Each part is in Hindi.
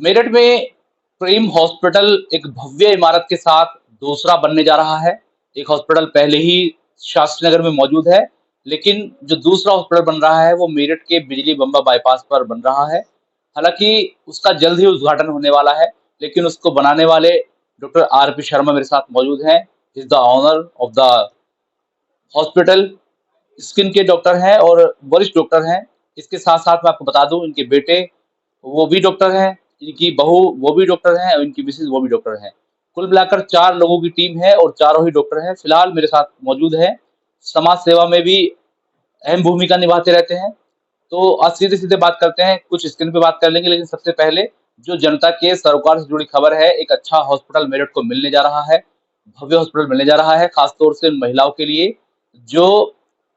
मेरठ में प्रेम हॉस्पिटल एक भव्य इमारत के साथ दूसरा बनने जा रहा है। एक हॉस्पिटल पहले ही शास्त्री नगर में मौजूद है, लेकिन जो दूसरा हॉस्पिटल बन रहा है वो मेरठ के बिजली बम्बा बाईपास पर बन रहा है। हालाँकि उसका जल्द ही उद्घाटन होने वाला है, लेकिन उसको बनाने वाले डॉक्टर आर.पी. शर्मा मेरे साथ मौजूद हैं। He is the owner of the hospital. Skin के डॉक्टर हैं और वरिष्ठ डॉक्टर हैं। इसके साथ-साथ मैं आपको बता दूँ, इनके बेटे वो भी डॉक्टर हैं, इनकी बहू वो भी डॉक्टर हैं और इनकी मिसेज़ वो भी डॉक्टर हैं। कुल मिलाकर 4 लोगों की टीम है और चारों ही डॉक्टर हैं। फिलहाल मेरे साथ मौजूद हैं। समाज सेवा में भी अहम भूमिका निभाते रहते हैं। तो आज सीधे-सीधे बात करते हैं, कुछ स्किन पे बात कर लेंगे, लेकिन सबसे पहले जो जनता के सरोकार से जुड़ी खबर है, एक अच्छा हॉस्पिटल मेरठ को मिलने जा रहा है। भव्य हॉस्पिटल मिलने जा रहा है, खास तौर से उन महिलाओं के लिए जो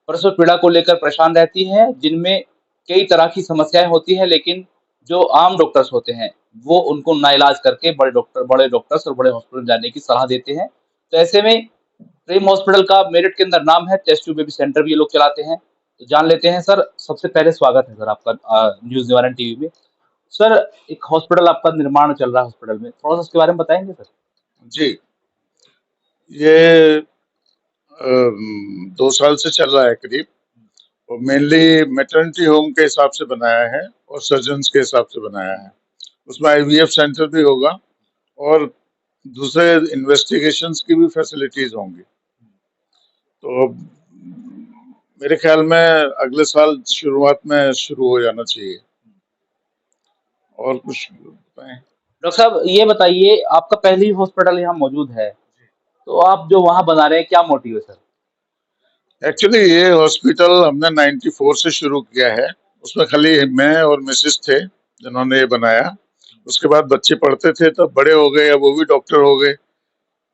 प्रसव पीड़ा को लेकर परेशान रहती हैं, जिनमें कई तरह की समस्याएँ होती हैं, लेकिन जो आम डॉक्टर्स होते हैं, वो उनको नाइलाज करके बड़े डॉक्टर्स और बड़े हॉस्पिटल जाने की सलाह देते हैं। तो ऐसे में प्रेम हॉस्पिटल का मेरठ के अंदर नाम है, टेस्ट ट्यूब बेबी सेंटर भी ये लोग चलाते हैं। तो जान लेते हैं सर, सबसे पहले स्वागत है सर आपका न्यूज़ निवारण टीवी में। सर, एक हॉस्पिटल आपका निर्माण चल रहा है हॉस्पिटल में, थोड़ा-सा उसके बारे में बताएँगे सर? जी, ये 2 साल से चल रहा है करीब और मेनली मैटरनिटी होम के हिसाब से बनाया है और सर्जन्स के हिसाब से बनाया है। उसमें आईवीएफ सेंटर भी होगा और दूसरे इन्वेस्टिगेशंस की भी फैसिलिटीज होंगी। तो मेरे ख्याल में अगले साल शुरुआत में शुरू हो जाना चाहिए। और कुछ बताएं? डॉक्टर साहब ये बताइए, आपका पहले ही हॉस्पिटल यहाँ मौजूद है, तो आप जो वहाँ बना रहे हैं, क्या मोटिव है सर? एक्चुअली ये हॉस्पिटल हमने 94 से शुरू किया है। उसमें खाली मैं और मिसेस थे जिन्होंने ये बनाया। उसके बाद बच्चे पढ़ते थे, तब बड़े हो गए, अब वो भी डॉक्टर हो गए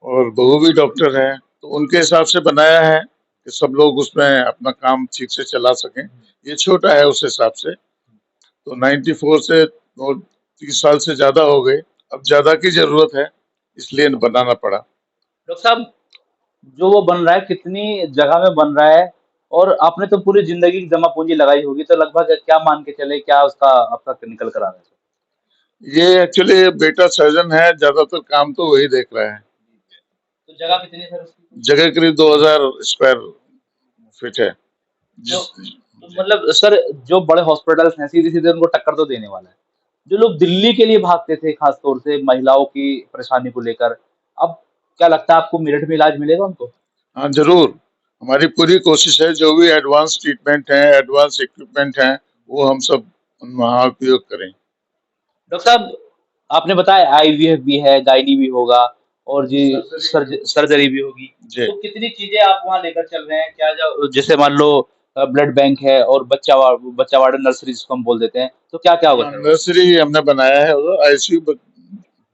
और बहू भी डॉक्टर है। तो उनके हिसाब से बनाया है कि सब लोग उसमें अपना काम ठीक से चला सकें। ये छोटा है उस हिसाब से। तो 94 से और 30 साल से ज्यादा हो गए, अब ज्यादा की जरूरत है, इसलिए बनाना पड़ा। डॉक्टर साहब, जो वो बन रहा है, कितनी जगह में बन रहा है? और आपने तो पूरी ज़िंदगी की जमा पूँजी लगाई होगी, तो लगभग क्या मान के चलें, क्या उसका आपका निकल कर आ रहा है? ये एक्चुअली बेटा सर्जन है, ज्यादातर काम तो वही देख रहा है। तो जगह कितनी है सर उसकी? जगह करीब 2000 स्क्वायर फीट है। तो जिस तो मतलब सर, जो बड़े हॉस्पिटल्स हैं, सीधे-सीधे उनको टक्कर तो देने वाला है। जो लोग दिल्ली के लिए भागते थे, खास तौर से महिलाओं की परेशानी को लेकर, अब क्या लगता है आपको मेरठ में इलाज मिलेगा उनको? हाँ, जरूर। हमारी पूरी कोशिश है, जो भी एडवांस ट्रीटमेंट है, एडवांस इक्विपमेंट है, वो हम सब वहाँ उपयोग करें। डॉक्टर साहब, आपने बताया आईवीएफ भी है, गायनी भी होगा और जी सर्जरी भी होगी। जी। तो कितनी चीज़ें आप वहाँ लेकर चल रहे हैं? क्या जो जैसे मान लो ब्लड बैंक है और बच्चा वार्ड नर्सरी जिसको हम बोल देते हैं, तो क्या-क्या होगा हाँ, सर? नर्सरी हमने बनाया है उधर। आईसीयू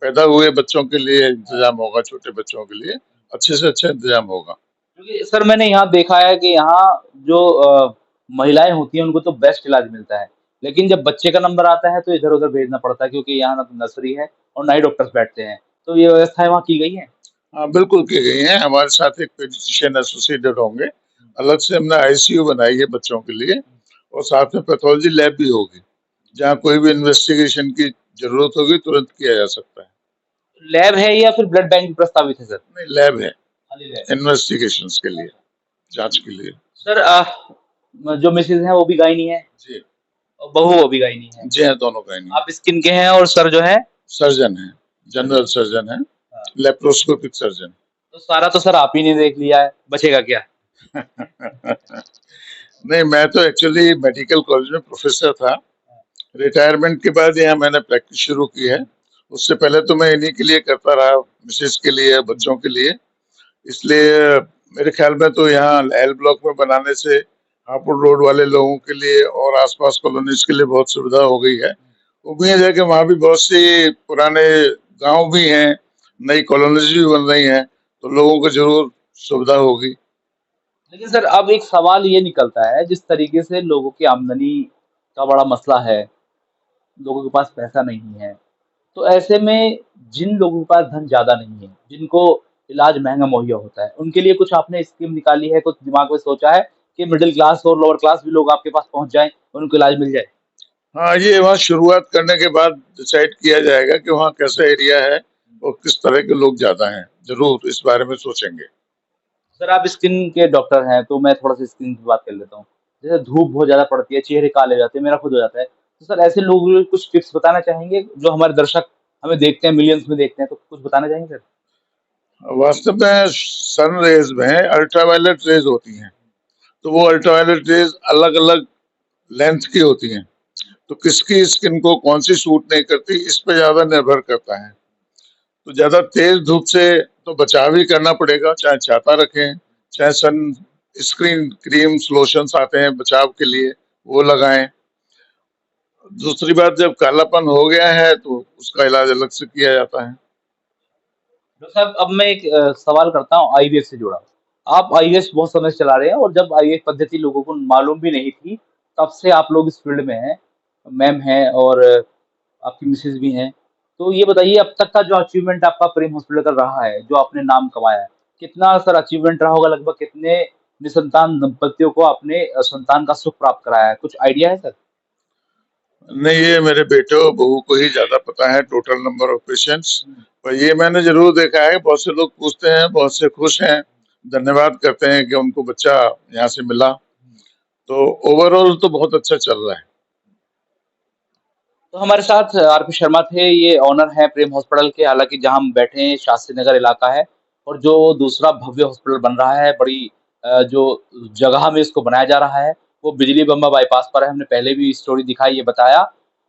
पैदा हुए बच्चों के लिए इंतजाम होगा, छोटे बच्चों के लिए अच्छे से अच्छा इंतजाम होगा। क्योंकि सर मैंने यहाँ देखा है कि यहाँ जो महिलाएँ होती हैं उनको तो बेस्ट इलाज मिलता है। लेकिन जब बच्चे का नंबर आता है तो इधर-उधर भेजना पड़ता है, क्योंकि यहाँ ना तो नर्सरी है और ना ही डॉक्टर्स बैठते हैं। तो ये व्यवस्थाएँ वहाँ की गई हैं? हाँ, बिल्कुल की गई है। हमारे साथ एक पेडियाट्रिशियन एसोसिएटेड होंगे। अलग से हमने आईसीयू बनाई है बच्चों के लिए और साथ में पैथोलॉजी लैब भी होगी, जहाँ कोई भी इन्वेस्टिगेशन की जरूरत होगी तुरंत किया जा सकता है। लैब है या फिर ब्लड बैंक भी प्रस्तावित है सर? नहीं, लैब है खाली लैब। इन्वेस्टिगेशंस के लिए, जांच के लिए। सर जो मिसेज़ हैं वो भी गायनी है जी। और बहू वो भी गायनी है। जी हाँ, दोनों का ही नहीं। आप स्किन के हैं और सर जो है सर्जन है, जनरल सर्जन है, हाँ, लेप्रोस्कोपिक सर्जन। तो सारा तो सर आप ही ने देख लिया है, बचेगा क्या? नहीं, मैं तो एक्चुअली मेडिकल कॉलेज में प्रोफेसर था। रिटायरमेंट के बाद यहाँ मैंने प्रैक्टिस शुरू की है। उससे पहले तो मैं इन्हीं के लिए करता रहा, मिसेज के लिए, बच्चों के लिए। इसलिए मेरे ख्याल में तो यहाँ एल ब्लॉक में बनाने से हापुड़ रोड वाले लोगों के लिए और आसपास कॉलोनीज के लिए बहुत सुविधा हो गई है। उम्मीद है कि वहाँ भी बहुत सी पुराने गांव भी हैं, नई कॉलोनीज भी बन रही हैं, तो लोगों को जरूर सुविधा होगी। लेकिन सर अब एक सवाल ये निकलता है, जिस तरीके से लोगों की आमदनी का बड़ा मसला है, लोगों के पास पैसा नहीं है, तो ऐसे में जिन लोगों के पास धन ज़्यादा नहीं है, जिनको इलाज महँगा मुहैया होता है, उनके लिए कुछ आपने स्कीम निकाली है, कुछ दिमाग में सोचा है कि मिडल क्लास और लोअर क्लास भी लोग आपके पास पहुँच जाएँ, उनको इलाज मिल जाए? हाँ, ये वहाँ शुरुआत करने के बाद डिसाइड किया जाएगा कि वहाँ कैसा एरिया है और किस तरह के लोग ज्यादा हैं। जरूर इस बारे में सोचेंगे। सर आप स्किन के डॉक्टर हैं, तो मैं थोड़ा-सा स्किन की बात कर लेता हूँ। जैसे धूप बहुत ज़्यादा पड़ती है, चेहरे काले हो जाते हैं, मेरा खुद हो जाता है। तो सर ऐसे लोगों के लिए कुछ टिप्स बताना चाहेंगे, जो हमारे दर्शक हमें देखते हैं, मिलियंस में देखते हैं, तो कुछ बताना चाहेंगे सर? वास्तव में सन रेज में अल्ट्रावायलेट रेज होती हैं, तो वो अल्ट्रावायलेट रेज अलग अलग लेंथ की होती हैं। तो किसकी स्किन को कौन सी सूट नहीं करती, इस पे ज्यादा निर्भर करता है। तो ज्यादा तेज धूप से तो बचाव ही करना पड़ेगा, चाहे छाता रखें, चाहे सन स्क्रीन क्रीम लोशंस आते हैं बचाव के लिए, वो लगाएं। दूसरी बात, जब कालापन हो गया है तो उसका इलाज अलग से किया जाता है। डॉक्टर साहब अब मैं एक सवाल करता हूँ आईवीएफ से जुड़ा। आप आईवीएफ बहुत समय से चला रहे हैं और जब आईवीएफ पद्धति लोगों को मालूम भी नहीं थी, तब से आप लोग इस फील्ड में हैं, मैम हैं और आपकी मिसेज़ भी हैं। तो ये बताइए अब तक का जो अचीवमेंट आपका प्रेम हॉस्पिटल का रहा है, जो आपने नाम कमाया है, कितना सर अचीवमेंट रहा होगा लगभग कितने निसंतान दंपतियों को आपने संतान का सुख प्राप्त कराया है? कुछ आइडिया है सर? नहीं, ये मेरे बेटे और बहू को ही ज्यादा पता है टोटल नंबर ऑफ पेशेंट्स। हुँ। पर ये मैंने जरूर देखा है, बहुत से लोग पूछते हैं, बहुत से खुश हैं, धन्यवाद करते हैं कि उनको बच्चा यहाँ से मिला। तो ओवरऑल तो बहुत अच्छा चल रहा है। तो हमारे साथ आरपी शर्मा थे, ये ओनर हैं प्रेम हॉस्पिटल के, हालाँकि जहाँ हम बैठे हैं शास्त्री नगर इलाका है और जो दूसरा भव्य हॉस्पिटल बन रहा है, बड़ी जो जगह में इसको बनाया जा रहा है, वो बिजली बम्बा बाईपास पर है। हमने पहले भी स्टोरी दिखाई, ये बताया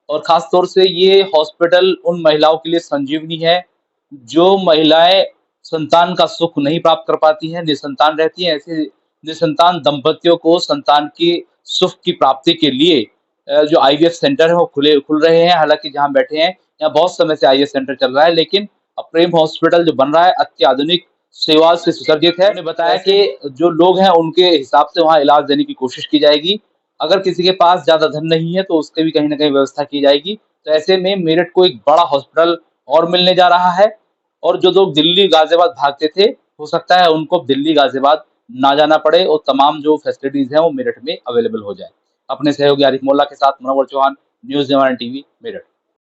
और ख़ास तौर से ये हॉस्पिटल उन महिलाओं के लिए संजीवनी है, जो महिलाएँ संतान का सुख नहीं प्राप्त कर पाती हैं, निसंतान रहती हैं। ऐसे निसंतान दंपतियों को संतान की सुख की प्राप्ति के लिए जो आईवीएफ सेंटर है वो खुल रहे हैं। हालाँकि जहाँ बैठे हैं, यहाँ बहुत समय से आईवीएफ सेंटर चल रहा है, लेकिन अब प्रेम हॉस्पिटल जो बन रहा है अत्याधुनिक सेवा से सुसज्जित है। उन्होंने बताया कि जो लोग हैं उनके हिसाब से वहाँ इलाज देने की कोशिश की जाएगी। अगर किसी के पास ज़्यादा धन नहीं है तो उसकी भी कहीं न कहीं व्यवस्था की जाएगी। तो ऐसे में मेरठ को एक बड़ा हॉस्पिटल और मिलने जा रहा है और जो लोग दिल्ली, गाज़ियाबाद भागते थे, हो सकता है उनको अब दिल्ली, गाज़ियाबाद ना जाना पड़े और तमाम जो फैसिलिटीज़ हैं वो मेरठ में अवेलेबल हो जाएँ। अपने सहयोगी आरिफ मोल्ला के साथ मुनव्वर चौहान, न्यूज़ 11 टीवी, मेरठ।